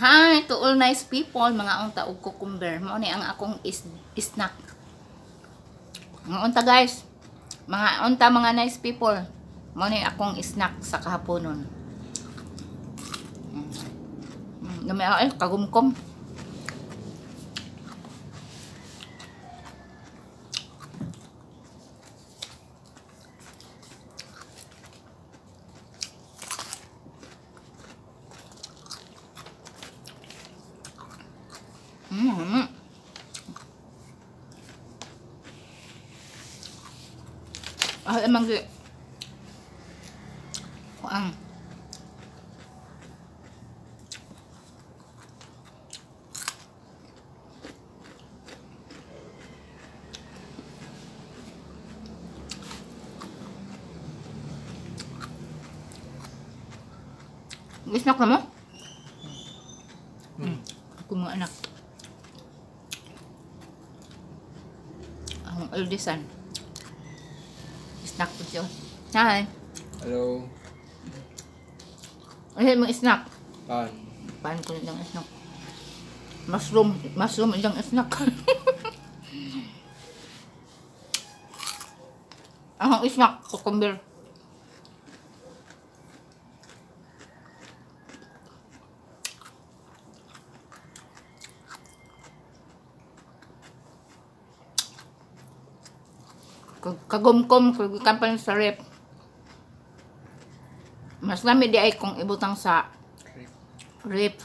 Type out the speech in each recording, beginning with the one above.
Hi to all nice people, mga unta og cucumber. Mao ni ang akong snack. Mga unta guys, mga unta mga nice people. Mao ni akong snack sa kahaponon. Gamay ay kagumkom. Emang di ang snack na mo? Ako mga anak. Ang aldisan. Snack po siya. Hi. Hello. Ano yung mga snack? Pan. Paano ko nilang snack? Mushroom ilang snack. Ang snack, cucumber. Kagumkom, kagampan sa rep. Mas lami di ay kung ibutang sa rep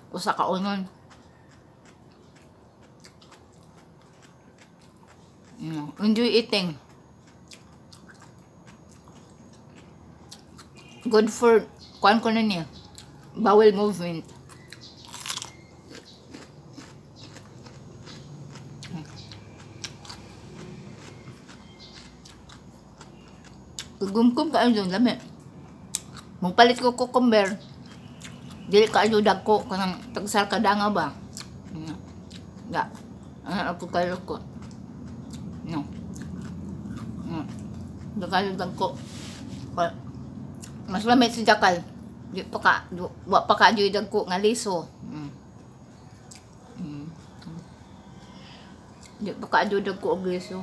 o sa kaunon. Enjoy eating. Good for kuan ko na niya. Bowel movement. Gumkum ka ayo lami. Magpalit ko cucumber. Dili ka ayo dagko kanang tagsar ka danga ba? Ga. Apo kayo ko. No. Dakal dagko. Mas lamit si dakal. Di pa ka wa pa ka ayo dagko nga liso. Di pa ka ayo dagko og liso.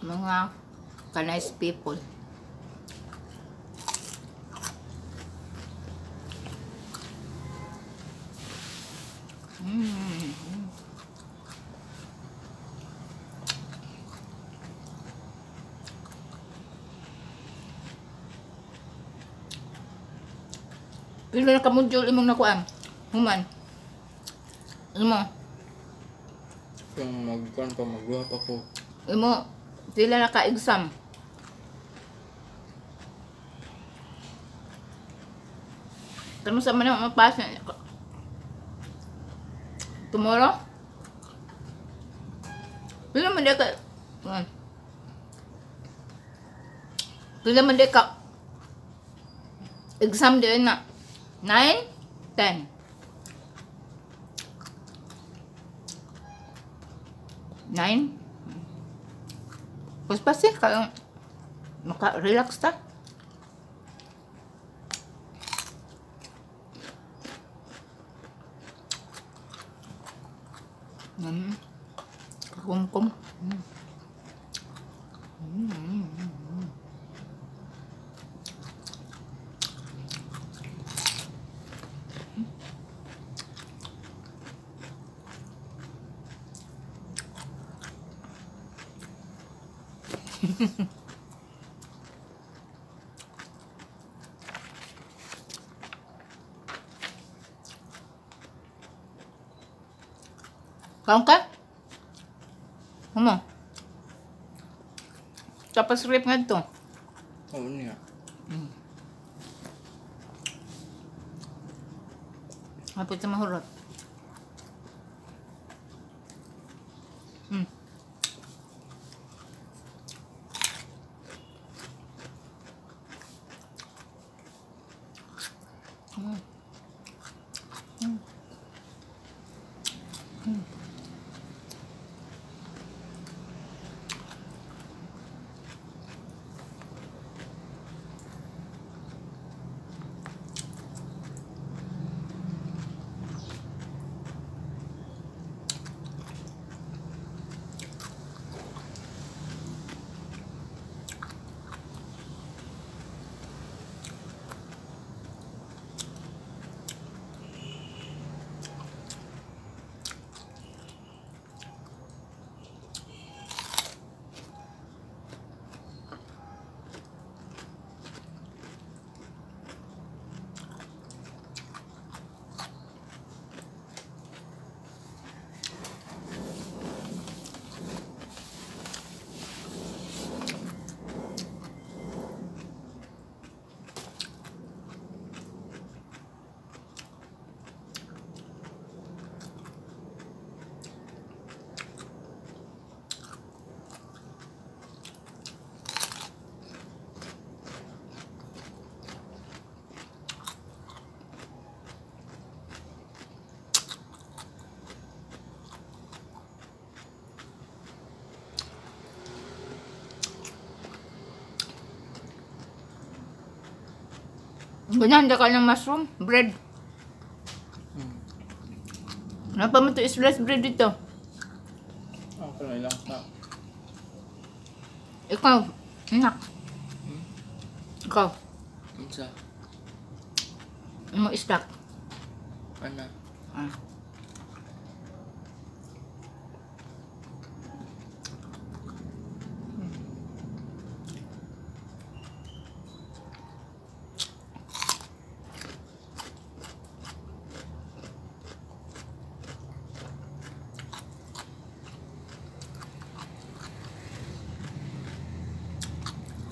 Mga ka-nice people. Pila na kamudjol imong nakuan? Human. Imo. Kung magkuhan pa, magbuhat ako. Imo, pila na ka-exam? Kamusta man ang mapasa? Tomorrow? Pila man di ka? Pila man di ka? Exam din na? 9? 10? 9? Pues pasti kalau maka-relax ta. Kumkum. Kaon ka? Ano? Tapos rip nga ito. Oo niya. Hapit sa mahurot. Gunanda ka ng mushroom, bread. Ano pa mo ito sliced bread dito? Ako na lang pa. Ikaw, anak. Ikaw, Isa. ano mo stock? Ano? Ah.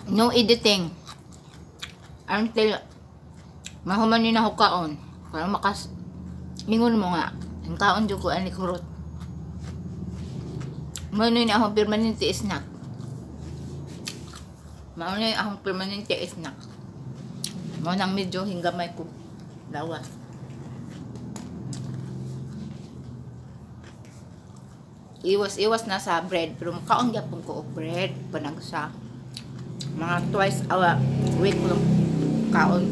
No editing until mahuman ni na hukaon para makas mingon mo nga ang kaon jud ko ani kurot mo ni akong permanente snack mao ni akong permanente snack mo nang medyo hingamay ko lawas iwas na sa bread pero makaon gyapon ko og bread panag sa mga twice a week lang kaon.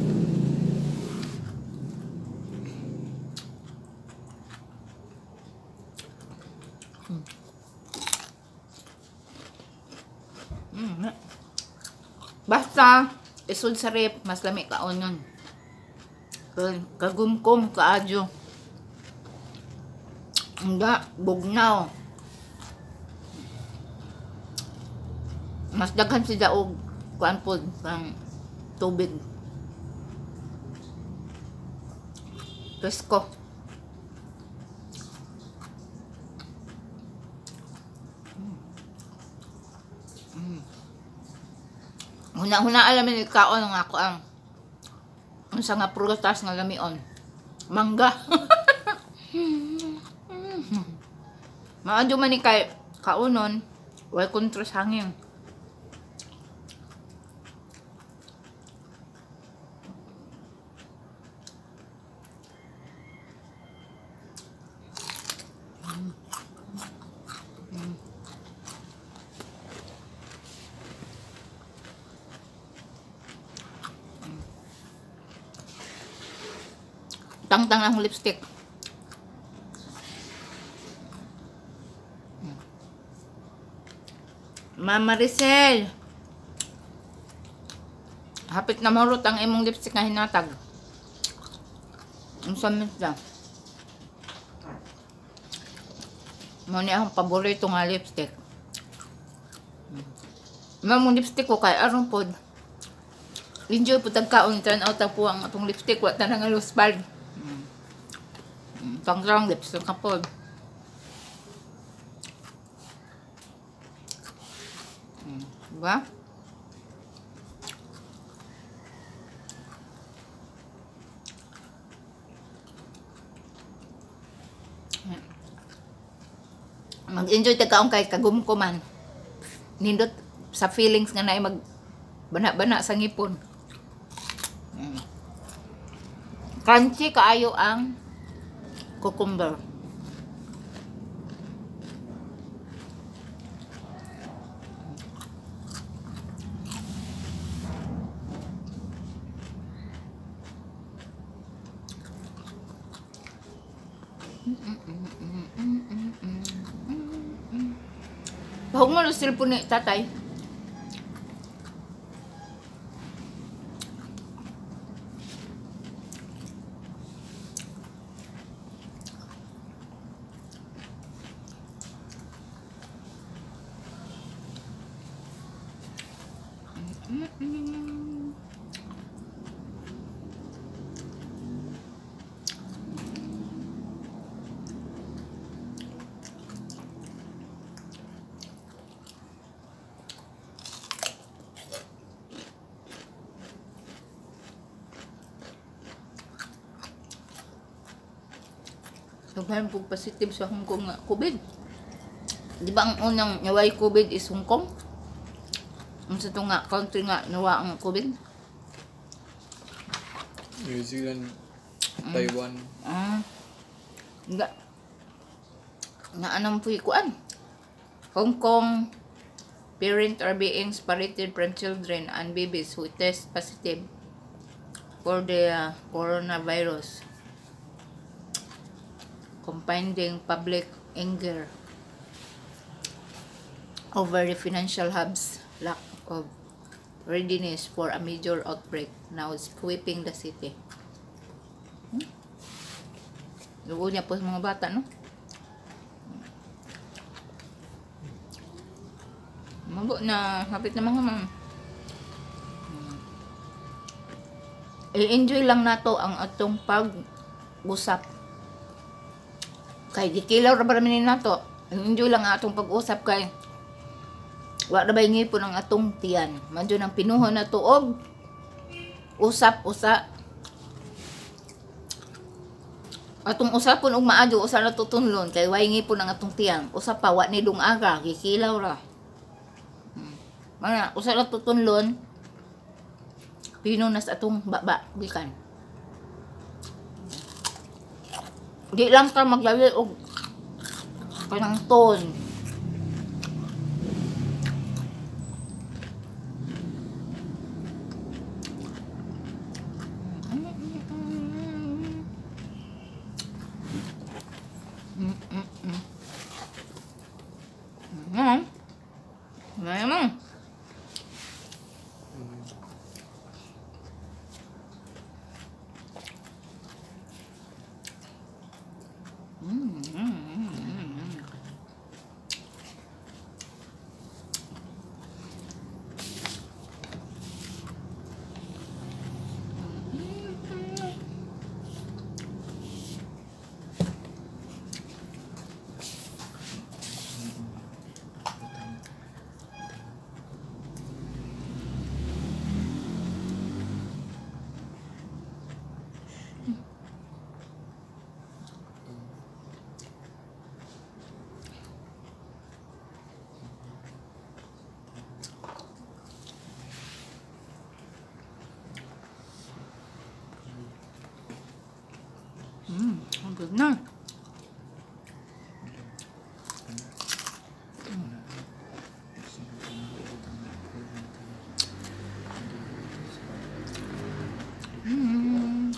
Basta isud sa rep mas lami kaon yun. Kagumkom kaadyo. Nga bugnaw. Mas daghan si daog kuan pod pang tubig. Presko. Huna alamin ni kaon nga ako ang unsa nga prutas nga lamion. Mangga. Maadyo man ni kay kaunon, way kontras hangin. Tangtang ang lipstick. Mama Maricel. Hapit na marot ang imong lipstick nga hinatag. Ang samit lang. Mo ni akong paborito nga lipstick. Mamong lipstick ko kay aron pod. Enjoy po tagkaon tan out po ang atong lipstick wa tanang luspal. Pang-rong lipstick ka po. Diba? Mag-enjoy tagkaon kay kagumkuman. Nindot sa feelings nga na mag bana-bana sa ngipon. Crunchy kaayo ang cucumber. Huwag mo ng cellphone ni tatay. Daghan po positive sa Hong Kong nga COVID. Di ba ang unang naway COVID is Hong Kong? Ang sa nga country nga nawa ang COVID? New Zealand, Taiwan. Nga. Nga anong po ikuan? Hong Kong, parents are being separated from children and babies who test positive for the coronavirus. Compounding public anger over the financial hub's lack of readiness for a major outbreak now sweeping the city. Lugo niya po sa mga bata, no? Mabo na, hapit na mga i-enjoy lang nato ang atong pag-usap. Kay gikilaw ra ba namin nato. Enjoy lang ang atong pag-usap kay wa na bay ngipon ang atong tiyan. Madyo nang pinuhon na to og usap-usa. Atong usapon og maadyo usa na tutunlon kay way ngipon ang atong tiyan. Usap pa wa ni dungaga gikilaw ra. Mana usa na tutunlon pino nas atong baba gikan. Di lang ka maglawi og kanang ton. Memang. Ang good na.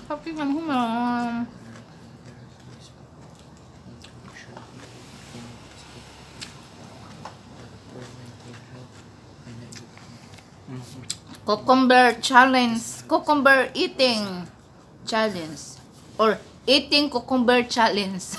Happy ng humam. Cucumber challenge. Cucumber eating challenge. Or eating cucumber challenge.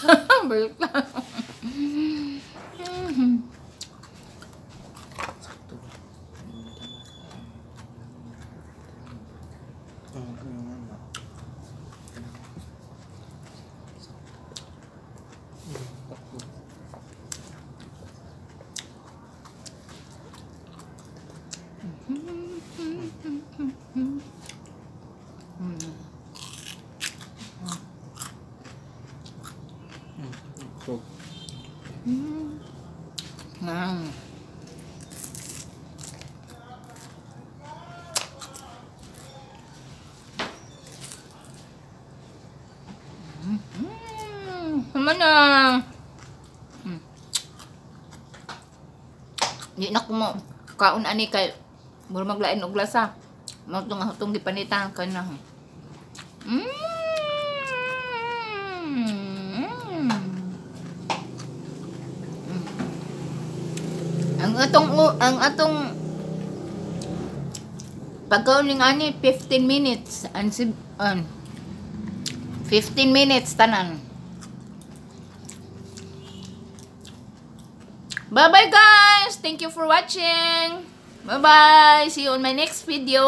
Mana? Di na ko mo kaon ani kay mura maglain og lasa. Mao tong gipanitan kana. Ang atong pagkaon ning ani 15 minutes and 15 minutes tanan. Bye-bye guys! Thank you for watching! Bye-bye! See you on my next video!